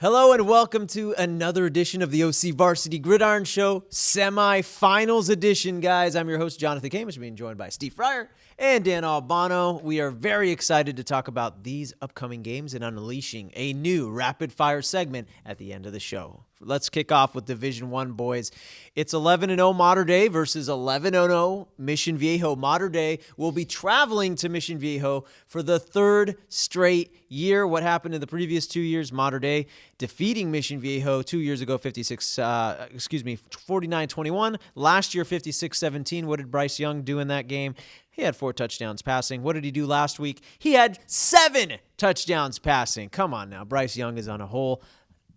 Hello and welcome to another edition of the OCVarsity Gridiron Show, Semifinals edition, guys. I'm your host, Jonathan Khamis, being joined by Steve Fryer and Dan Albano. We are very excited to talk about these upcoming games and unleashing a new rapid-fire segment at the end of the show. Let's kick off with Division I, boys. It's 11-0 Mater Dei versus 11-0 Mission Viejo. Mater Dei will be traveling to Mission Viejo for the third straight year. What happened in the previous 2 years? Mater Dei defeating Mission Viejo 2 years ago, 49-21. Last year, 56-17. What did Bryce Young do in that game? He had 4 touchdowns passing. What did he do last week? He had 7 touchdowns passing. Come on now. Bryce Young is on a whole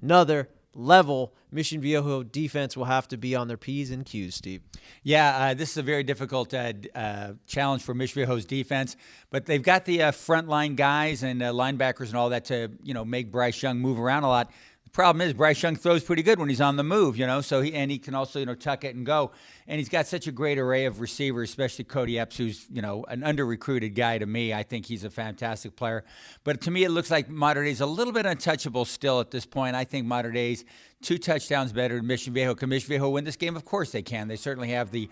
nother level. Mission Viejo defense will have to be on their P's and Q's, Steve. Yeah, this is a very difficult challenge for Mission Viejo's defense, but they've got the frontline guys and linebackers and all that to, make Bryce Young move around a lot. The problem is Bryce Young throws pretty good when he's on the move, so he can also, tuck it and go. And he's got such a great array of receivers, especially Cody Epps, who's, an under-recruited guy to me. I think he's a fantastic player. But to me, it looks like Mater Dei's a little bit untouchable still at this point. I think Mater Dei's 2 touchdowns better than Mission Viejo. Can Mission Viejo win this game? Of course they can. They certainly have the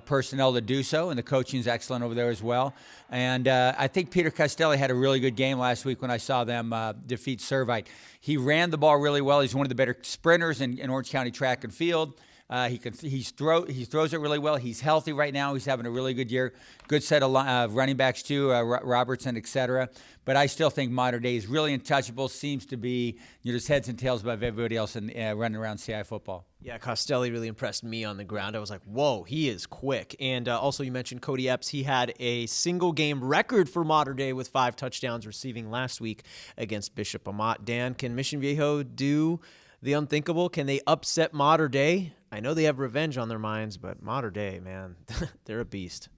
personnel to do so, and the coaching is excellent over there as well. And I think Peter Castelli had a really good game last week when I saw them defeat Servite. He ran the ball really well. He's one of the better sprinters in Orange County track and field. He throws it really well. He's healthy right now. He's having a really good year. Good set of running backs too, Robertson, etc. But I still think Mater Dei is really untouchable. Seems to be just heads and tails above everybody else in running around CI football. Yeah, Castelli really impressed me on the ground. I was like, whoa, he is quick. And also you mentioned Cody Epps. He had a single-game record for Mater Dei with 5 touchdowns receiving last week against Bishop Amat. Dan, can Mission Viejo do the unthinkable? Can they upset Mater Dei? I know they have revenge on their minds, but Mater Dei, man, they're a beast.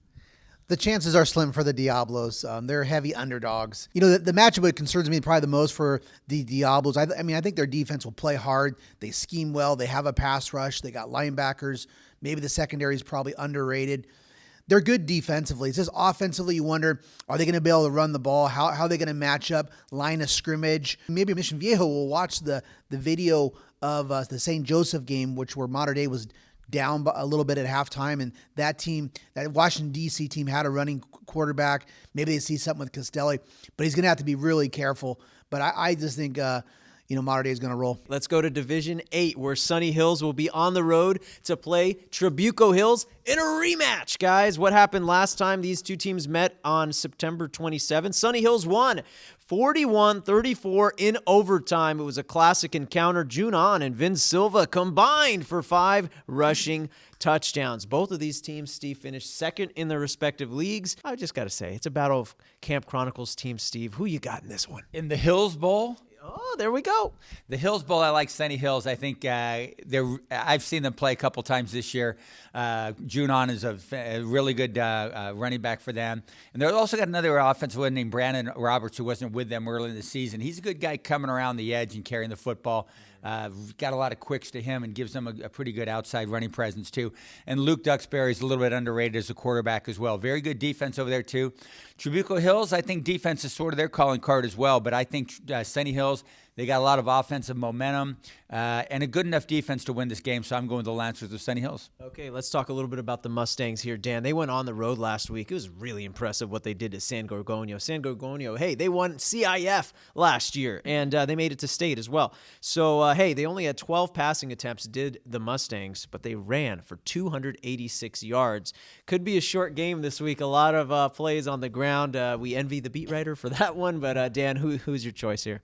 The chances are slim for the Diablos. They're heavy underdogs. The matchup that concerns me probably the most for the Diablos. I think their defense will play hard. They scheme well. They have a pass rush. They got linebackers. Maybe the secondary is probably underrated. They're good defensively. It's just offensively, you wonder, are they going to be able to run the ball? How are they going to match up? Line of scrimmage. Maybe Mission Viejo will watch the video of the St. Joseph game, where Mater Dei was down a little bit at halftime, and that Washington, D.C. team had a running quarterback. Maybe they see something with Castelli, but he's going to have to be really careful. But I just think Mater Dei is going to roll. Let's go to Division 8, where Sunny Hills will be on the road to play Trabuco Hills in a rematch, guys. What happened last time these two teams met on September 27th? Sunny Hills won 41-34 in overtime. It was a classic encounter. Junon and Vin Silva combined for 5 rushing touchdowns. Both of these teams, Steve, finished second in their respective leagues. I just got to say, it's a battle of Camp Chronicles teams, Steve. Who you got in this one? In the Hills Bowl? Oh, there we go. The Hills Bowl, I like Sunny Hills. I think I've seen them play a couple times this year. Junon is a really good running back for them. And they've also got another offensive one named Brandon Roberts, who wasn't with them early in the season. He's a good guy coming around the edge and carrying the football. Got a lot of quicks to him and gives them a pretty good outside running presence too. And Luke Duxbury is a little bit underrated as a quarterback as well. Very good defense over there too. Trabuco Hills, I think defense is sort of their calling card as well, but I think Sunny Hills, they got a lot of offensive momentum and a good enough defense to win this game, so I'm going with the Lancers of Sunny Hills. Okay, let's talk a little bit about the Mustangs here, Dan. They went on the road last week. It was really impressive what they did to San Gorgonio. San Gorgonio, hey, they won CIF last year, and they made it to state as well. So, hey, they only had 12 passing attempts, did the Mustangs, but they ran for 286 yards. Could be a short game this week. A lot of plays on the ground. We envy the beat writer for that one, but Dan, who's your choice here?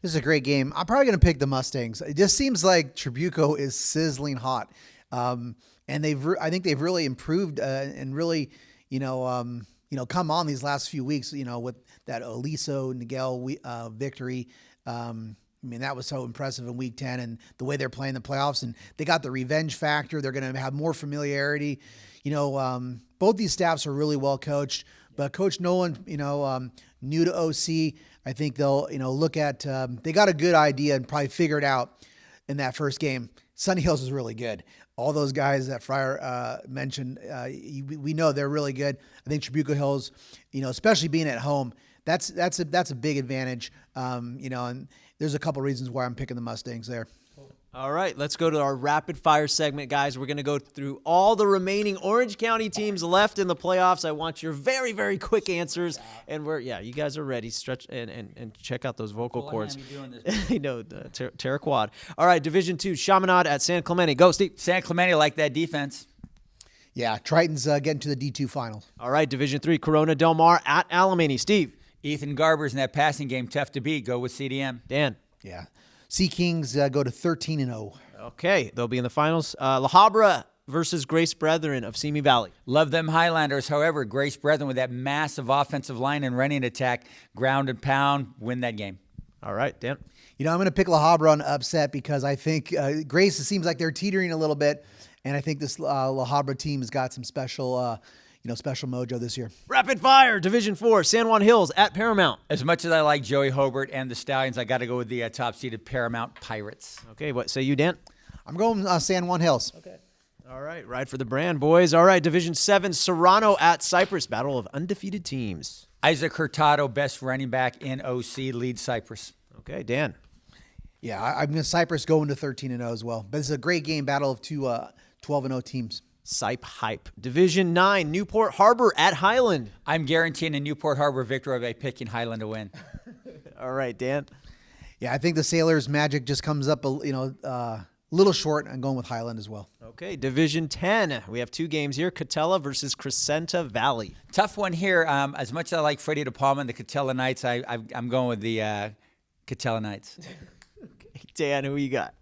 This is a great game. I'm probably going to pick the Mustangs. It just seems like Trabuco is sizzling hot, and I think they've really improved and really, come on these last few weeks. With that Aliso Niguel victory. That was so impressive in Week 10, and the way they're playing the playoffs, and they got the revenge factor. They're going to have more familiarity. Both these staffs are really well coached, but Coach Nolan, new to OC. I think they'll, look at, they got a good idea and probably figure it out in that first game. Sunny Hills is really good. All those guys that Fryer mentioned, we know they're really good. I think Trabuco Hills, especially being at home, that's a big advantage. And there's a couple reasons why I'm picking the Mustangs there. All right, let's go to our rapid fire segment, guys. We're going to go through all the remaining Orange County teams left in the playoffs. I want your very, very quick answers. And you guys are ready. Stretch and check out those vocal cords. I know, Terra Quad. All right, Division 2, Chaminade at San Clemente. Go, Steve. San Clemente like that defense. Yeah, Triton's getting to the D2 final. All right, Division 3, Corona Del Mar at Alamany. Steve. Ethan Garber's in that passing game, tough to beat. Go with CDM. Dan. Yeah. Sea Kings go to 13-0. Okay, they'll be in the finals. La Habra versus Grace Brethren of Simi Valley. Love them Highlanders. However, Grace Brethren with that massive offensive line and running attack, ground and pound, win that game. All right, Dan. I'm going to pick La Habra on upset because I think Grace, it seems like they're teetering a little bit, and I think this La Habra team has got some special special mojo this year. Rapid fire, Division 4, San Juan Hills at Paramount. As much as I like Joey Hobart and the Stallions, I got to go with the top-seeded Paramount Pirates. Okay, what say you, Dan? I'm going San Juan Hills. Okay. All right, ride for the brand, boys. All right, Division 7, Serrano at Cypress, battle of undefeated teams. Isaac Hurtado, best running back in OC, leads Cypress. Okay, Dan. Yeah, I'm going to Cypress going to 13-0 as well. But it's a great game, battle of two 12-0 teams. Sype hype. Division 9, Newport Harbor at Highland. I'm guaranteeing a Newport Harbor victory by picking Highland to win. All right, Dan. Yeah, I think the Sailors' magic just comes up a little short. I'm going with Highland as well. Okay, Division 10. We have two games here, Catella versus Crescenta Valley. Tough one here. As much as I like Freddie DePalma and the Catella Knights, I'm going with the Catella Knights. Okay, Dan, who you got?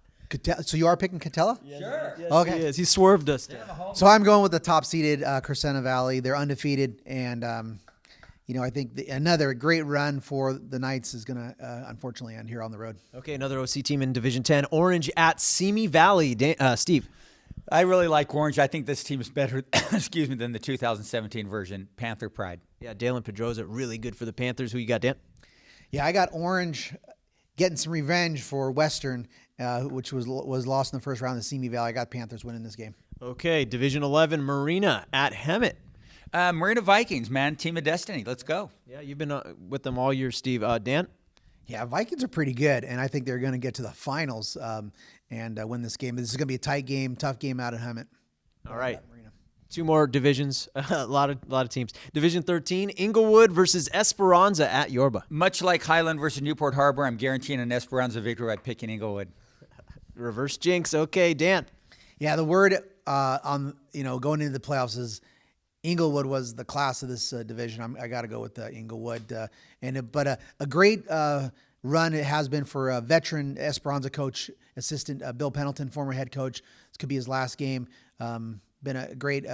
So you are picking Catella? Sure. Yes, Okay. He swerved us. So I'm going with the top-seeded Crescenta Valley. They're undefeated, and I think another great run for the Knights is going to unfortunately end here on the road. Okay, another OC team in Division 10, Orange at Simi Valley. Steve. I really like Orange. I think this team is better, than the 2017 version, Panther Pride. Yeah, Dalen Pedroza, really good for the Panthers. Who you got, Dan? Yeah, I got Orange getting some revenge for Western, which was lost in the first round of Simi Valley. I got Panthers winning this game. Okay, Division 11, Marina at Hemet. Marina Vikings, man, team of destiny. Let's go. Yeah, you've been with them all year, Steve. Dan? Yeah, Vikings are pretty good, and I think they're going to get to the finals and win this game. This is going to be a tight game, tough game out at Hemet. All right. Two more divisions, a lot of teams. Division 13, Inglewood versus Esperanza at Yorba. Much like Highland versus Newport Harbor, I'm guaranteeing an Esperanza victory by picking Inglewood. Reverse jinx. Okay, Dan. Yeah, the word on going into the playoffs is Inglewood was the class of this division. I got to go with Inglewood, but a great run it has been for a veteran Esperanza coach, assistant Bill Pendleton, former head coach. This could be his last game. Been a great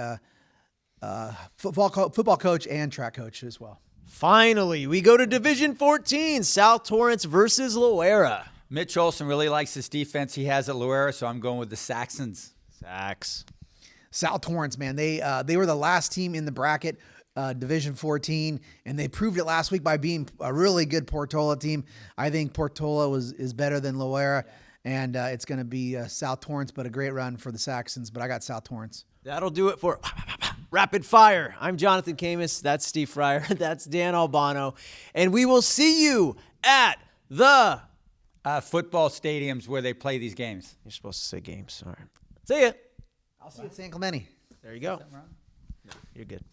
football coach and track coach as well. Finally, we go to Division 14, South Torrance versus Loera. Mitch Olson really likes this defense he has at Loera, so I'm going with the Saxons. Sax. South Torrance, man, they were the last team in the bracket, Division 14, and they proved it last week by being a really good Portola team. I think Portola is better than Loera, and it's going to be South Torrance, but a great run for the Saxons. But I got South Torrance. That'll do it for Rapid Fire. I'm Jonathan Khamis. That's Steve Fryer. That's Dan Albano. And we will see you at the football stadiums where they play these games. You're supposed to say games. All right. See ya. I'll see you at San Clemente. There you go. No, you're good.